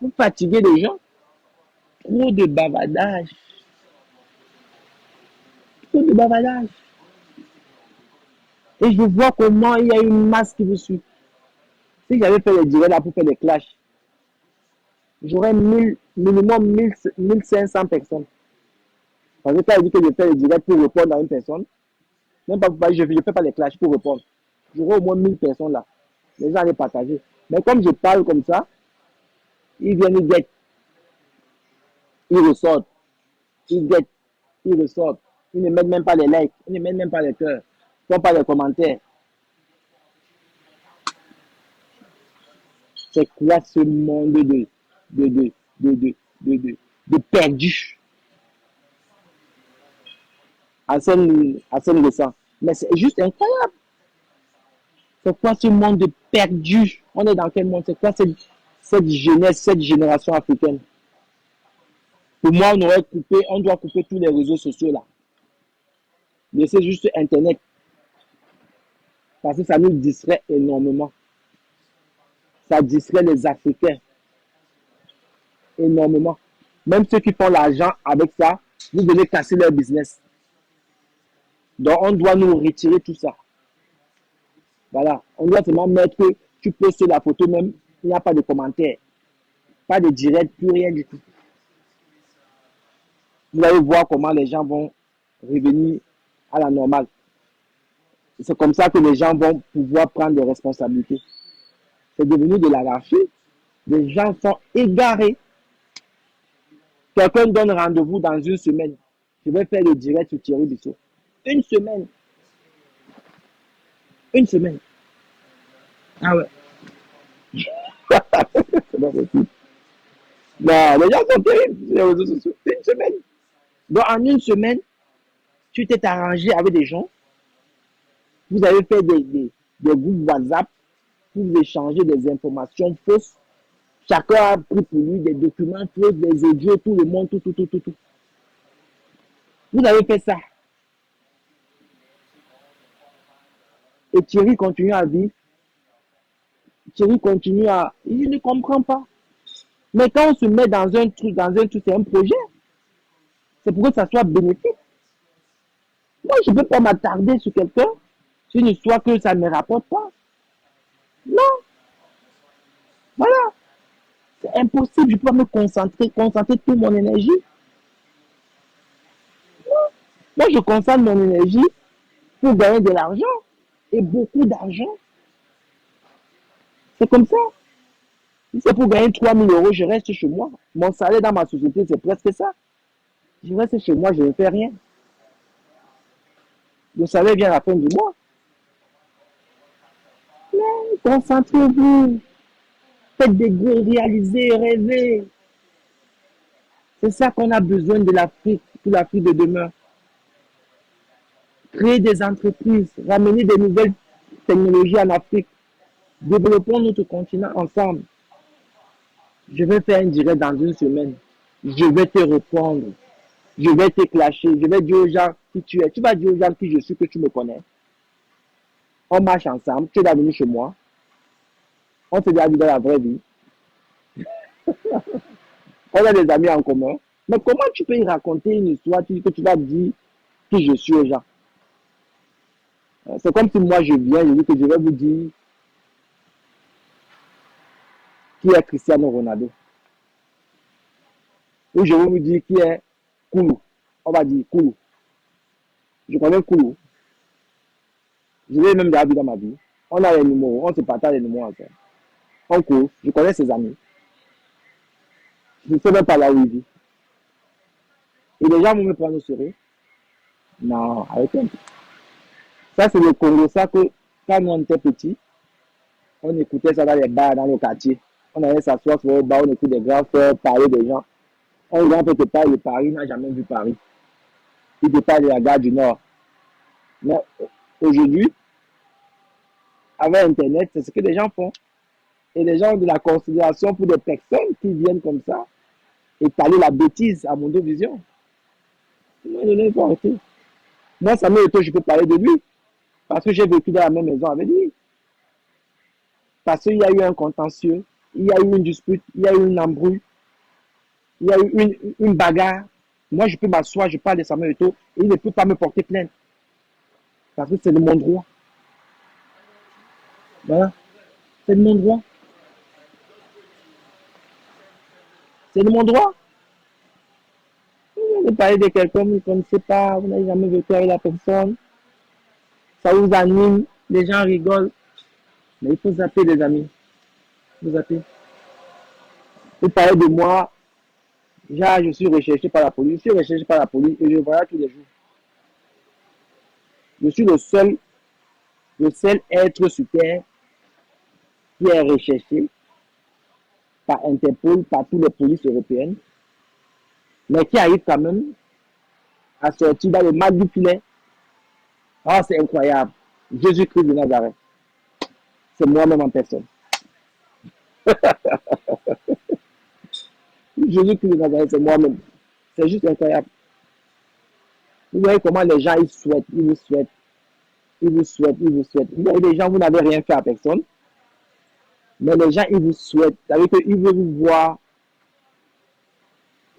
Vous fatiguez les gens. Trop de bavardage. Trop de bavardage. Et je vois comment il y a une masse qui vous suit. Si j'avais fait les directs là pour faire des clashs, j'aurais minimum 1500 personnes. Parce que quand je dis que je fais les directs pour répondre à une personne, même pas, je ne fais pas les clashs pour répondre. J'aurais au moins 1000 personnes là. Les gens allaient partager. Mais comme je parle comme ça, ils viennent, ils guettent, ils ressortent, ils guettent, ils ressortent. Ils ne mettent même pas les likes, ils ne mettent même pas les cœurs, ils ne font pas les commentaires. C'est quoi ce monde de, de, de, de, de perdu? Arsène Ressent. Mais c'est juste incroyable. C'est quoi ce monde de perdu? On est dans quel monde? C'est quoi cette jeunesse, cette génération africaine? Pour moi, on doit couper tous les réseaux sociaux là. Laisser juste Internet. Parce que ça nous distrait énormément. Ça distrait les Africains énormément. Même ceux qui font l'argent avec ça, vous devez casser leur business. Donc, on doit nous retirer tout ça. Voilà. On doit seulement mettre que tu postes la photo même, il n'y a pas de commentaires. Pas de direct, plus rien du tout. Vous allez voir comment les gens vont revenir à la normale. C'est comme ça que les gens vont pouvoir prendre des responsabilités. C'est devenu de l'anarchie. Les gens sont égarés. Quelqu'un donne rendez-vous dans une semaine. Je vais faire le direct sur Thierry Bissot. Une semaine. Une semaine. Ah ouais. C'est pas possible. Non, les gens sont terribles sur les réseaux sociaux. Une semaine. Donc en une semaine, tu t'es arrangé avec des gens. Vous avez fait des groupes WhatsApp pour vous échanger des informations fausses. Chacun a pris pour lui des documents fausses, des audios, tout le monde, tout. Vous avez fait ça. Et Thierry continue à vivre. Thierry continue à... Il ne comprend pas. Mais quand on se met dans un truc, c'est un projet. C'est pour que ça soit bénéfique. Moi, je ne peux pas m'attarder sur quelqu'un, sur une histoire que ça ne me rapporte pas. Non. Voilà. C'est impossible. Je ne peux pas me concentrer toute mon énergie. Non. Moi, je concentre mon énergie pour gagner de l'argent. Et beaucoup d'argent. C'est comme ça. Si c'est pour gagner 3 000 euros, je reste chez moi. Mon salaire dans ma société, c'est presque ça. Je reste chez moi, je ne fais rien. Le salaire vient à la fin du mois. Mais concentrez-vous. Faites des goûts, réalisez, rêvez. C'est ça qu'on a besoin de l'Afrique, pour l'Afrique de demain. Créer des entreprises, ramener des nouvelles technologies en Afrique. Développons notre continent ensemble. Je vais faire un direct dans une semaine. Je vais te reprendre. Je vais te clasher. Je vais dire aux gens qui tu es. Tu vas dire aux gens qui je suis, que tu me connais. On marche ensemble. Tu es venu chez moi. On se dit dans la vraie vie. On a des amis en commun. Mais comment tu peux y raconter une histoire que tu vas dire qui je suis aux gens? C'est comme si moi je viens, je dis que je vais vous dire qui est Cristiano Ronaldo. Ou je vais vous dire qui est Koulou. On va dire Koulou. Je connais Koulou. Je l'ai même déjà vu dans ma vie. On a les numéros, on se partage les numéros ensemble. On court, je connais ses amis. Je ne sais même pas là où il vit. Et les gens vont me prendre au sérieux. Non, arrêtez. Ça, c'est le Congo, ça que quand on était petit, on écoutait ça dans les bars, dans le quartier. On allait s'asseoir sur le bar, on écoute des grands frères parler des gens. Un grand peut te parler de Paris, n'a jamais vu Paris. Il te parle de la gare du Nord. Mais aujourd'hui, avec Internet, c'est ce que les gens font. Et les gens ont de la considération pour des personnes qui viennent comme ça étaler la bêtise à Mondovision. Moi, Samuel Eto'o, je peux parler de lui. Parce que j'ai vécu dans la même maison avec lui. Parce qu'il y a eu un contentieux, il y a eu une dispute, il y a eu une embrouille, il y a eu une bagarre. Moi, je peux m'asseoir, je parle de Samuel Eto'o, et il ne peut pas me porter plainte. Parce que c'est de mon droit. Voilà. C'est de mon droit. C'est de mon droit. Vous allez parler de quelqu'un que vous ne connaissez pas, vous n'avez jamais vécu avec la personne. Ça vous anime, les gens rigolent. Mais il faut zapper, les amis. Il faut zapper. Vous parlez de moi, genre, je suis recherché par la police. Je suis recherché par la police et je voyage tous les jours. Je suis le seul être sur terre qui est recherché par Interpol, par toutes les polices européennes, mais qui arrive quand même à sortir dans le mal du filet. Ah, c'est incroyable. Jésus-Christ de Nazareth. C'est moi-même en personne. Jésus-Christ de Nazareth, c'est moi-même. C'est juste incroyable. Vous voyez comment les gens, ils souhaitent, ils vous souhaitent, ils vous souhaitent, ils vous souhaitent. Vous voyez des gens, vous n'avez rien fait à personne, mais les gens, ils vous souhaitent. Ça veut dire qu'ils veulent vous voir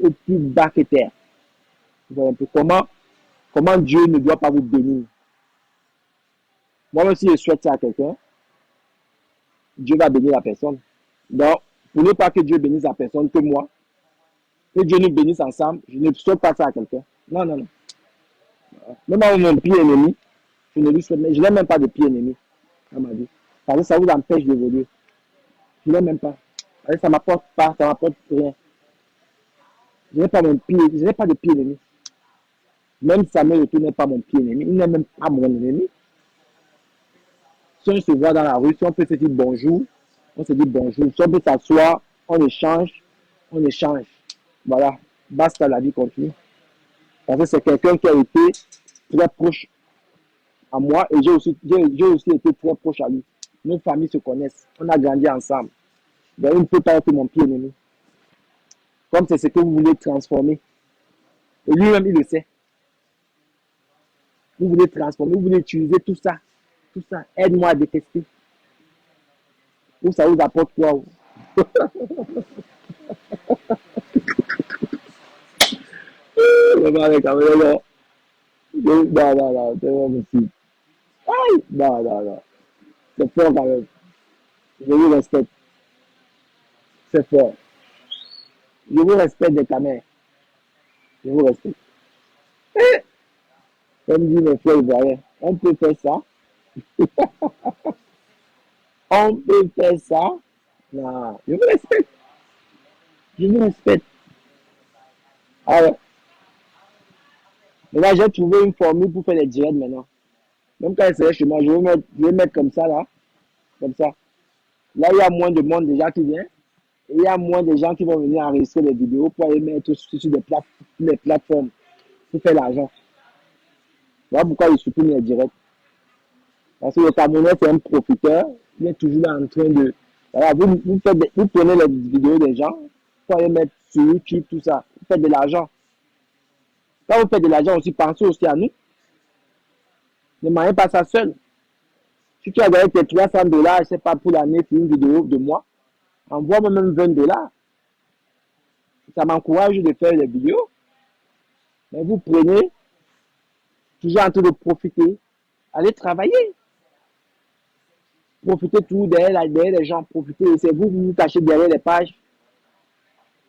au plus bas que terre. Vous voyez un peu comment Dieu ne doit pas vous bénir. Moi-même, si je souhaite ça à quelqu'un, Dieu va bénir la personne. Donc, pour ne pas que Dieu bénisse la personne, que moi, que Dieu nous bénisse ensemble, je ne souhaite pas ça à quelqu'un. Non, non, non. Même à mon pire ennemi, je ne lui souhaite, je n'ai même pas de pire ennemi dans ma vie. Parce que ça vous empêche d'évoluer. Je n'ai même pas. Ça ne m'apporte pas, ça ne m'apporte rien. Je n'ai pas mon pire, je n'ai pas de pire ennemi. Même Samuel n'est pas mon pire ennemi, il n'est même pas mon ennemi. Si on se voit dans la rue, si on peut se dire bonjour, on se dit bonjour. Si on peut s'asseoir, on échange, on échange. Voilà, basta, la vie continue. Parce que c'est quelqu'un qui a été très proche à moi et j'ai aussi été très proche à lui. Nos familles se connaissent, on a grandi ensemble. Donc il ne peut pas être mon pire ennemi. Comme c'est ce que vous voulez transformer. Et lui-même, il le sait. Vous voulez transformer, vous voulez utiliser tout ça. Tout ça, aide-moi à détester. Ou ça vous apporte quoi? Non, non, non, c'est pas possible. Aïe, non, non, non. C'est fort quand même. Je vous respecte. C'est fort. Je vous respecte des camères. Je vous respecte. Comme dit mes frères ivoiriens, on peut faire ça. On peut faire ça. Non, je vous respecte. Je vous respecte. Ah ouais. Mais là, j'ai trouvé une formule pour faire les directs maintenant. Même quand c'est chez moi, je vais mettre comme ça là. Comme ça. Là, il y a moins de monde déjà qui vient. Et il y a moins de gens qui vont venir enregistrer les vidéos pour aller mettre sur les plateformes pour faire l'argent. Voilà pourquoi je supprime les directs. Parce que le Camerounais, c'est un profiteur. Il est toujours là en train de. Voilà, vous prenez les vidéos des gens pour aller mettre sur YouTube, tout ça. Vous faites de l'argent. Quand vous faites de l'argent aussi, pensez aussi à nous. Ne mangez pas ça seul. Si tu as gagné tes $300, je sais pas, pour l'année, pour une vidéo de moi, envoie-moi même $20. Ça m'encourage de faire des vidéos. Mais vous prenez, toujours en train de profiter. Allez travailler. Profitez tout derrière les gens. Profitez. C'est vous qui vous cachez derrière les pages.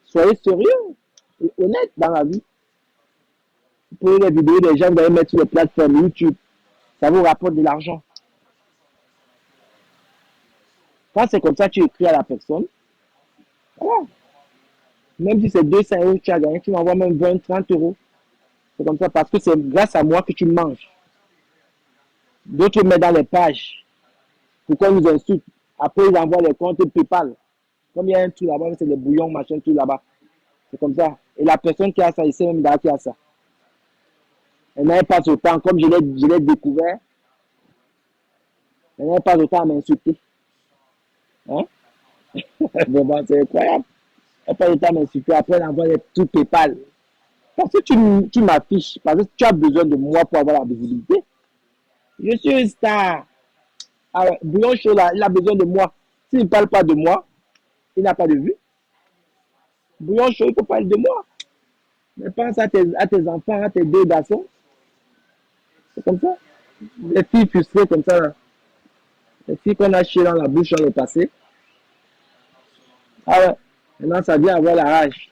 Soyez sérieux et honnête dans la vie. Vous prenez les vidéos des gens, vous allez mettre sur les plateformes YouTube. Ça vous rapporte de l'argent. Quand c'est comme ça, tu écris à la personne. Voilà. Même si c'est 200 € que tu as gagné, tu m'envoies même 20, 30 €. C'est comme ça parce que c'est grâce à moi que tu manges. D'autres mettent dans les pages. Pourquoi ils nous insultent? Après, ils envoient les comptes PayPal. Comme il y a un truc là-bas, c'est des bouillons, machin, tout là-bas. C'est comme ça. Et la personne qui a ça, il sait même qui a ça. Elle n'avait pas ce temps, comme je l'ai découvert, elle n'avait pas le temps à m'insulter. Hein? Vraiment, c'est incroyable. Elle n'a pas le temps à m'insulter. Après, elle envoie les trucs PayPal. Parce que tu m'affiches, parce que tu as besoin de moi pour avoir la visibilité. Je suis une star. Alors, Bouillon Chaud, là, il a besoin de moi. S'il ne parle pas de moi, il n'a pas de vue. Bouillon Chaud, il faut parler de moi. Mais pense à tes enfants, à tes 2 garçons. C'est comme ça. Les filles frustrées comme ça, là. Les filles qu'on a chié dans la bouche dans le passé. Ah ouais. Maintenant, ça vient avoir la rage.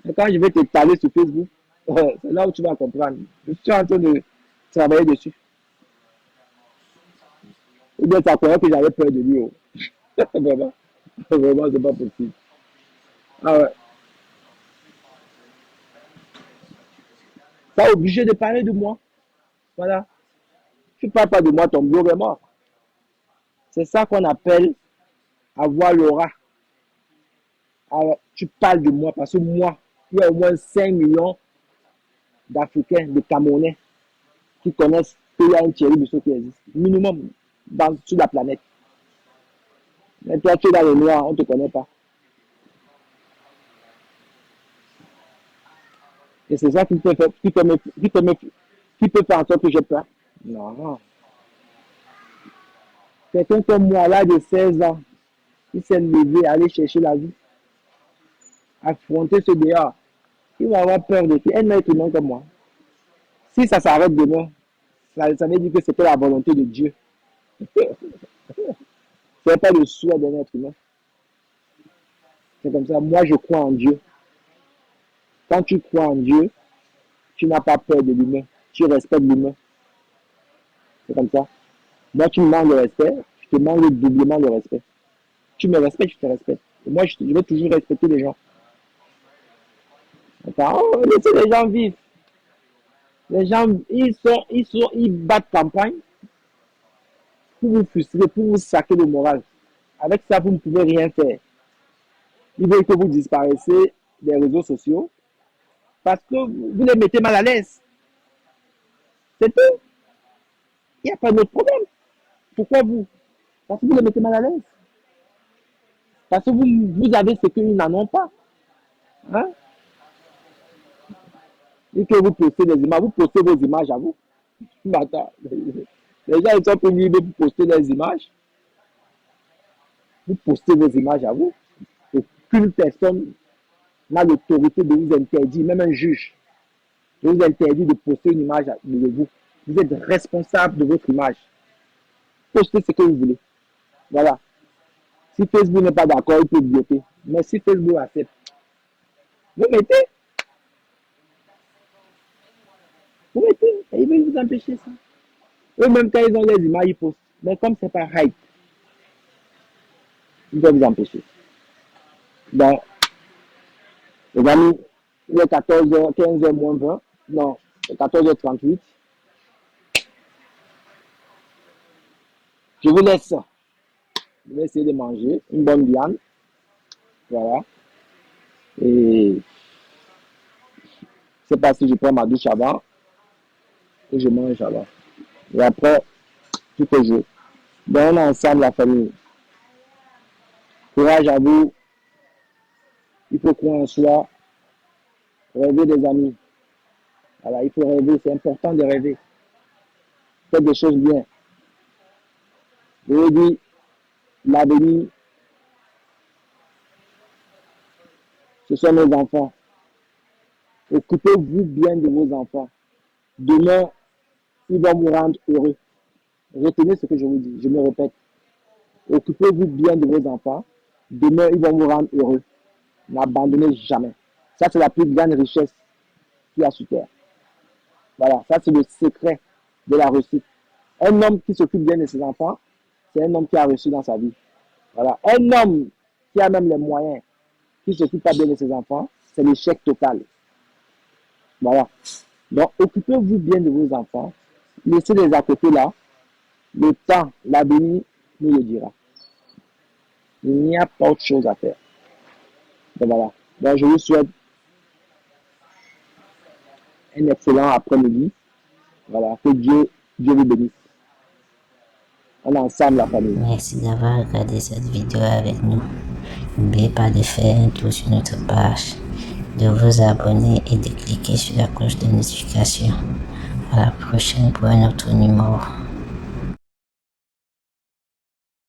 Et quand je vais te parler sur Facebook, c'est là où tu vas comprendre. Je suis en train de travailler dessus. Ou bien ça croyait que j'avais peur de lui. Oh. Vraiment, vraiment, c'est pas possible. Ah ouais. Pas obligé de parler de moi. Voilà. Tu ne parles pas de moi, ton bureau est mort. C'est ça qu'on appelle avoir l'aura. Alors, tu parles de moi parce que moi, il y a au moins 5 millions d'Africains, de Camerounais qui connaissent qu'il y a un Thierry Bissot qui existe. Minimum sur la planète. Mais toi, tu es dans le noir, on ne te connaît pas. Et c'est ça qui peut faire en sorte que j'ai peur. Non. Quelqu'un comme moi, à l'âge de 16 ans, qui s'est levé, aller chercher la vie, affronter ce dehors, il va avoir peur de qui? Un être humain comme moi. Si ça s'arrête demain, ça veut dire que c'était la volonté de Dieu. Ce n'est pas le souhait d'un être humain. C'est comme ça. Moi, je crois en Dieu. Quand tu crois en Dieu, tu n'as pas peur de l'humain. Tu respectes l'humain. C'est comme ça. Moi, tu me manques de respect, je te manque doublement de respect. Tu me respectes, je te respecte. Et moi, je vais toujours respecter les gens. Enfin, oh, laissez les gens vivre. Les gens, ils battent campagne pour vous frustrer, pour vous saquer le moral. Avec ça, vous ne pouvez rien faire. Ils veulent que vous disparaissiez des réseaux sociaux parce que vous les mettez mal à l'aise. C'est tout. Il n'y a pas d'autre problème. Pourquoi vous? Parce que vous les mettez mal à l'aise. Parce que vous avez ce qu'ils n'en ont pas. Hein? Et que vous postez des images, vous postez vos images à vous. Mais attends, les gens ils sont plus libres pour poster des images. Vous postez vos images à vous. Aucune personne n'a l'autorité de vous interdire, même un juge, de vous interdire de poster une image de vous. Vous êtes responsable de votre image. Postez ce que vous voulez. Voilà. Si Facebook n'est pas d'accord, il peut bloquer. Mais si Facebook accepte, vous mettez. Vous mettez. Et ils veulent vous empêcher ça. Eux-mêmes, quand ils ont les images, ils postent. Mais comme c'est pas hype, ils doivent vous empêcher. Donc, les amis, il est 14h, 15h moins 20. Non, 14h38. Je vous laisse. Je vais essayer de manger une bonne viande. Voilà. Et je sais pas si je prends ma douche avant et je mange avant. Et après, tout est joué. Donc, on est ensemble, la famille. Courage à vous. Il faut croire en soi. Rêver des amis. Voilà, il faut rêver. C'est important de rêver. Faites des choses bien. Je vous dis, l'avenir, ce sont nos enfants. Occupez-vous bien de vos enfants. Demain, ils vont vous rendre heureux. Retenez ce que je vous dis. Je me répète. Occupez-vous bien de vos enfants. Demain, ils vont vous rendre heureux. N'abandonnez jamais. Ça, c'est la plus grande richesse qu'il y a sur Terre. Voilà, ça, c'est le secret de la réussite. Un homme qui s'occupe bien de ses enfants, c'est un homme qui a réussi dans sa vie. Voilà. Un homme qui a même les moyens, qui ne s'occupe pas bien de ses enfants, c'est l'échec total. Voilà. Donc, occupez-vous bien de vos enfants. Laissez-les à côté là. Le temps, l'avenir nous le dira. Il n'y a pas autre chose à faire. Donc, voilà. Donc, je vous souhaite un excellent après-midi. Voilà. Que Dieu vous bénisse. On est ensemble, la famille. Merci d'avoir regardé cette vidéo avec nous. N'oubliez pas de faire un tour sur notre page, de vous abonner et de cliquer sur la cloche de notification. À la prochaine pour un autre numéro.